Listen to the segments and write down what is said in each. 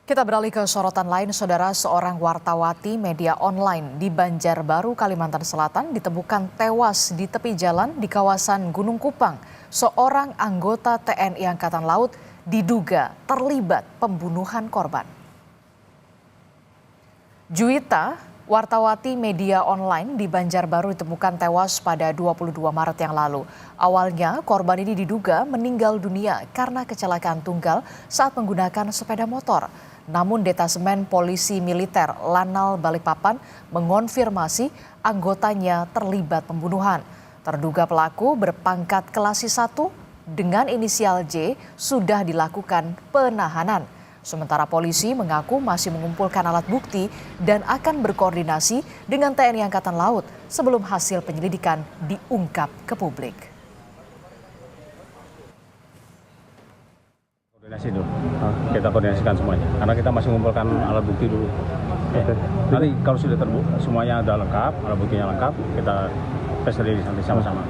Kita beralih ke sorotan lain, saudara. Seorang wartawati media online di Banjarbaru, Kalimantan Selatan ditemukan tewas di tepi jalan di kawasan Gunung Kupang. Seorang anggota TNI Angkatan Laut diduga terlibat pembunuhan korban. Juwita, wartawati media online di Banjarbaru ditemukan tewas pada 22 Maret yang lalu. Awalnya korban ini diduga meninggal dunia karena kecelakaan tunggal saat menggunakan sepeda motor. Namun detasemen polisi militer Lanal Balikpapan mengonfirmasi anggotanya terlibat pembunuhan. Terduga pelaku berpangkat Klasisi 1 dengan inisial J sudah dilakukan penahanan. Sementara polisi mengaku masih mengumpulkan alat bukti dan akan berkoordinasi dengan TNI Angkatan Laut sebelum hasil penyelidikan diungkap ke publik. Koordinasi dulu, kita koordinasikan semuanya, karena kita masih mengumpulkan alat bukti dulu. Nanti kalau sudah semuanya sudah lengkap, alat buktinya lengkap, kita tes release nanti sama-sama.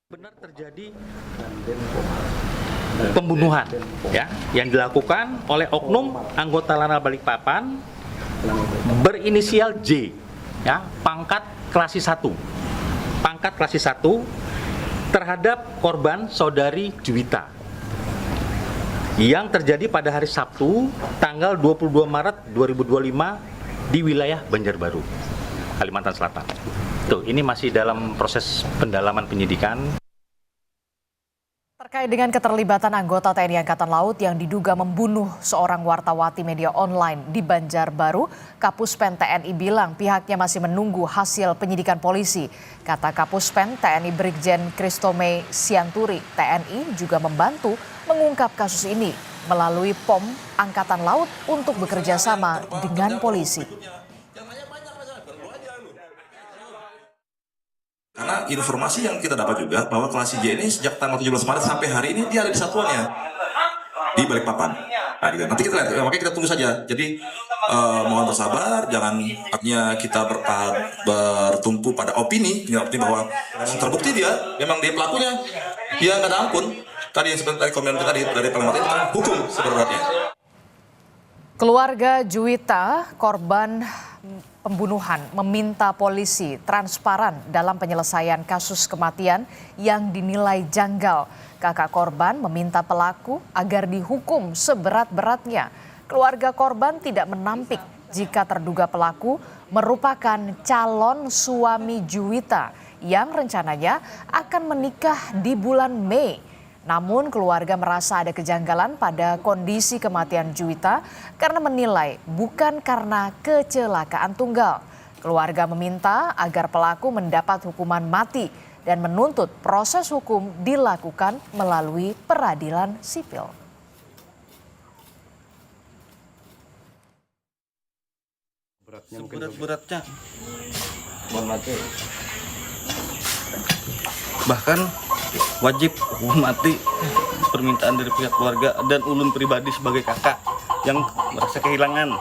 Benar terjadi pembunuhan ya yang dilakukan oleh oknum anggota Lanal Balikpapan berinisial J ya, pangkat Klasisi 1 terhadap korban saudari Juwita yang terjadi pada hari Sabtu tanggal 22 Maret 2025 di wilayah Banjarbaru, Kalimantan Selatan. Tuh, ini masih dalam proses pendalaman penyidikan. Terkait dengan keterlibatan anggota TNI Angkatan Laut yang diduga membunuh seorang wartawati media online di Banjarbaru, Kapuspen TNI bilang pihaknya masih menunggu hasil penyidikan polisi. Kata Kapuspen TNI Brigjen Kristome Sianturi, TNI juga membantu mengungkap kasus ini melalui POM Angkatan Laut untuk bekerja sama dengan polisi. Karena informasi yang kita dapat juga bahwa Klasisi J ini sejak tanggal 17 Maret sampai hari ini dia ada di satuannya di Balikpapan. Nah, nanti kita lihat, makanya kita tunggu saja. Jadi mohon bersabar, jangan artinya kita bertumpu pada opini bahwa terbukti dia memang dia pelakunya, dia nggak ada ampun. Tadi yang seperti komen tadi dari pengamat itu kan hukum sebenarnya. Keluarga Juwita, korban pembunuhan, meminta polisi transparan dalam penyelesaian kasus kematian yang dinilai janggal. Kakak korban meminta pelaku agar dihukum seberat-beratnya. Keluarga korban tidak menampik jika terduga pelaku merupakan calon suami Juwita yang rencananya akan menikah di bulan Mei. Namun keluarga merasa ada kejanggalan pada kondisi kematian Juwita karena menilai bukan karena kecelakaan tunggal. Keluarga meminta agar pelaku mendapat hukuman mati dan menuntut proses hukum dilakukan melalui peradilan sipil. Seberat-beratnya mati. Bahkan wajib hukuman mati, permintaan dari pihak keluarga dan ulun pribadi sebagai kakak yang merasa kehilangan